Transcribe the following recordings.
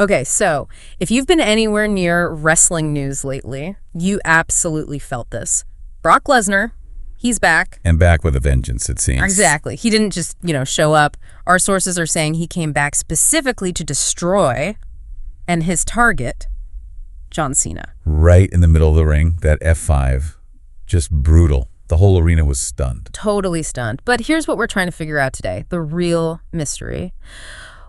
Okay, so if you've been anywhere near wrestling news lately, you absolutely felt this. Brock Lesnar, he's back. And back with a vengeance, it seems. Exactly. He didn't just, show up. Our sources are saying he came back specifically to destroy, and his target, John Cena. Right in the middle of the ring, that F5, just brutal. The whole arena was stunned. Totally stunned. But here's what we're trying to figure out today. The real mystery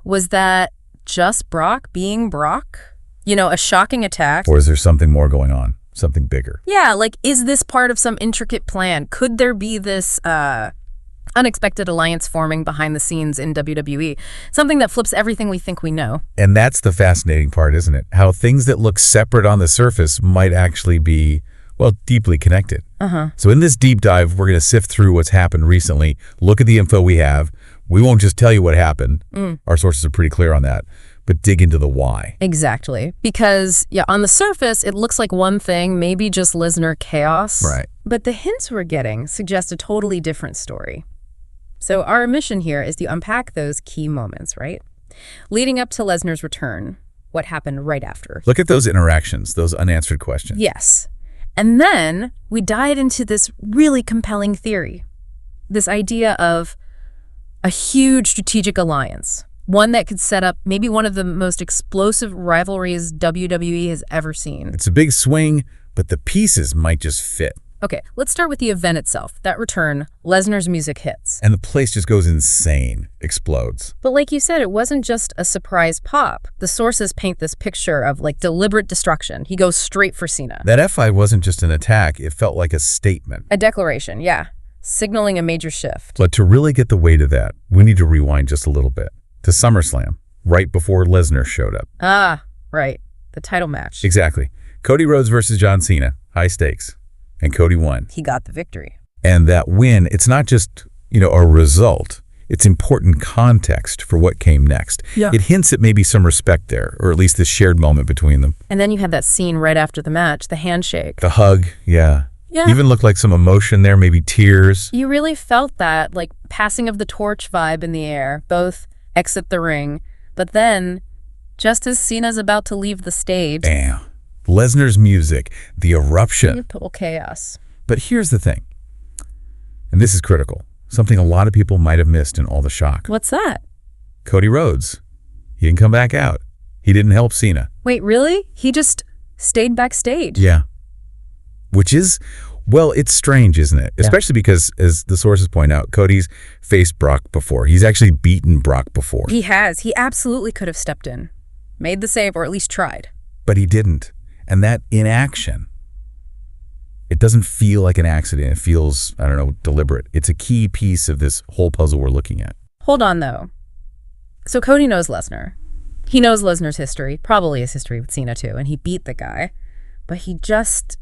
was that just Brock being Brock? A shocking attack? Or is there something more going on? Something bigger? Yeah, is this part of some intricate plan? Could there be this unexpected alliance forming behind the scenes in WWE? Something that flips everything we think we know. And that's the fascinating part, isn't it? How things that look separate on the surface might actually be, deeply connected. So in this deep dive, we're going to sift through what's happened recently, look at the info we have. We won't just tell you what happened. Our sources are pretty clear on that. But dig into the why. Exactly. Because, on the surface, it looks like one thing, maybe just Lesnar chaos. Right. But the hints we're getting suggest a totally different story. So our mission here is to unpack those key moments, right? Leading up to Lesnar's return, what happened right after. Look at those interactions, those unanswered questions. Yes. And then we dive into this really compelling theory. This idea of a huge strategic alliance. One that could set up maybe one of the most explosive rivalries WWE has ever seen. It's a big swing, but the pieces might just fit. Okay, let's start with the event itself. That return, Lesnar's music hits. And the place just goes insane, explodes. But like you said, it wasn't just a surprise pop. The sources paint this picture of deliberate destruction. He goes straight for Cena. That F5 wasn't just an attack, it felt like a statement. A declaration, yeah, signaling a major shift. But to really get the weight of that, we need to rewind just a little bit. To SummerSlam, right before Lesnar showed up. Ah, right. The title match. Exactly. Cody Rhodes versus John Cena. High stakes. And Cody won. He got the victory. And that win, it's not just, a result. It's important context for what came next. Yeah. It hints at maybe some respect there, or at least this shared moment between them. And then you had that scene right after the match, the handshake. The hug, yeah. Yeah. Even looked like some emotion there, maybe tears. You really felt that, passing of the torch vibe in the air. Both exit the ring. But then, just as Cena's about to leave the stage... Bam. Lesnar's music, the eruption. Total chaos. But here's the thing, and this is critical, something a lot of people might have missed in all the shock. What's that? Cody Rhodes. He didn't come back out. He didn't help Cena. Wait, really? He just stayed backstage? Yeah. Which is, it's strange, isn't it? Yeah. Especially because, as the sources point out, Cody's faced Brock before. He's actually beaten Brock before. He has. He absolutely could have stepped in, made the save, or at least tried. But he didn't. And that inaction, it doesn't feel like an accident. It feels, deliberate. It's a key piece of this whole puzzle we're looking at. Hold on, though. So Cody knows Lesnar. He knows Lesnar's history, probably his history with Cena, too, and he beat the guy. But he just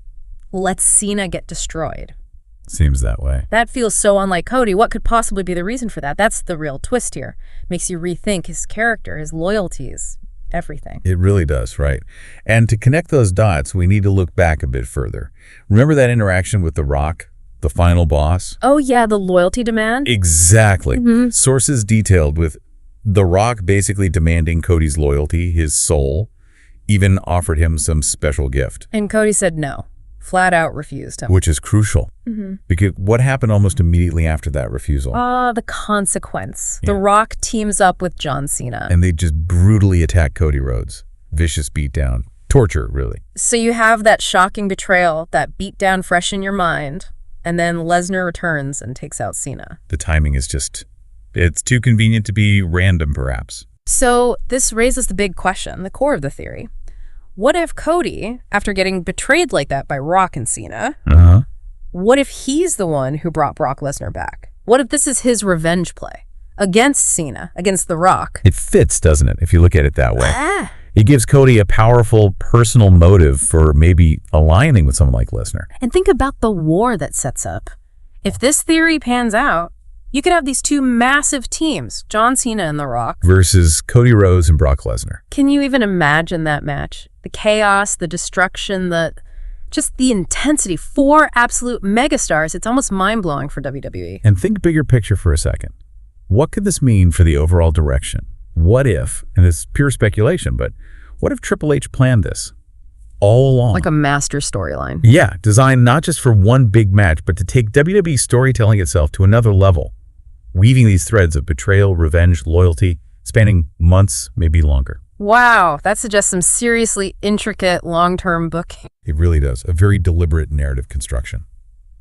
lets Cena get destroyed. Seems that way. That feels so unlike Cody. What could possibly be the reason for that? That's the real twist here. Makes you rethink his character, his loyalties. Everything. It really does, right? And to connect those dots, we need to look back a bit further. Remember that interaction with The Rock, the final boss? Oh, yeah, the loyalty demand? Exactly. Sources detailed with The Rock basically demanding Cody's loyalty, his soul, even offered him some special gift. And Cody said no. Flat out refused him. Which is crucial. Because what happened almost immediately after that refusal? The consequence. Yeah. The Rock teams up with John Cena. And they just brutally attack Cody Rhodes. Vicious beatdown. Torture, really. So you have that shocking betrayal, that beatdown fresh in your mind, and then Lesnar returns and takes out Cena. The timing is just, it's too convenient to be random, perhaps. So this raises the big question, the core of the theory. What if Cody, after getting betrayed like that by Rock and Cena, what if he's the one who brought Brock Lesnar back? What if this is his revenge play against Cena, against The Rock? It fits, doesn't it, if you look at it that way? It gives Cody a powerful personal motive for maybe aligning with someone like Lesnar. And think about the war that sets up. If this theory pans out, you could have these two massive teams, John Cena and The Rock, versus Cody Rhodes and Brock Lesnar. Can you even imagine that match? The chaos, the destruction, just the intensity. 4 absolute megastars. It's almost mind-blowing for WWE. And think bigger picture for a second. What could this mean for the overall direction? What if, and this is pure speculation, but what if Triple H planned this all along? Like a master storyline. Yeah, designed not just for one big match, but to take WWE storytelling itself to another level, weaving these threads of betrayal, revenge, loyalty, spanning months, maybe longer. Wow, that suggests some seriously intricate long-term booking. It really does. A very deliberate narrative construction.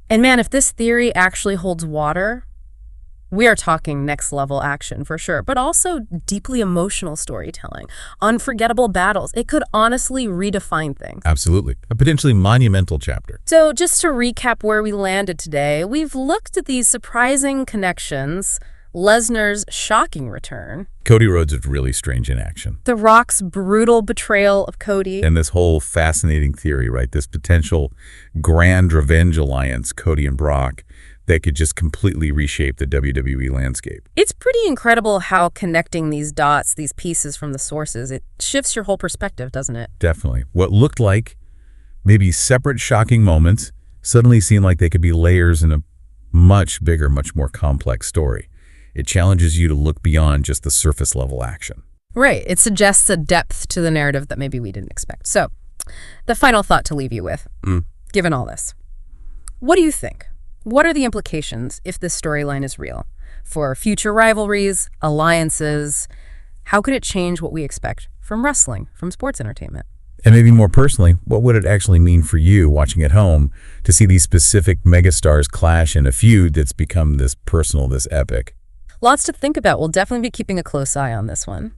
And man, if this theory actually holds water, we are talking next-level action for sure, but also deeply emotional storytelling, unforgettable battles. It could honestly redefine things. Absolutely. A potentially monumental chapter. So just to recap where we landed today, we've looked at these surprising connections, Lesnar's shocking return, Cody Rhodes is really strange in action. The Rock's brutal betrayal of Cody, And this whole fascinating theory, right? This potential grand revenge alliance, Cody and Brock, that could just completely reshape the WWE landscape. It's pretty incredible how connecting these dots, these pieces from the sources, it shifts your whole perspective, doesn't it? Definitely. What looked like maybe separate shocking moments suddenly seem like they could be layers in a much bigger, much more complex story. It challenges you to look beyond just the surface level action. Right. It suggests a depth to the narrative that maybe we didn't expect. So, the final thought to leave you with, given all this, what do you think? What are the implications if this storyline is real? For future rivalries, alliances, how could it change what we expect from wrestling, from sports entertainment? And maybe more personally, what would it actually mean for you watching at home to see these specific megastars clash in a feud that's become this personal, this epic? Lots to think about. We'll definitely be keeping a close eye on this one.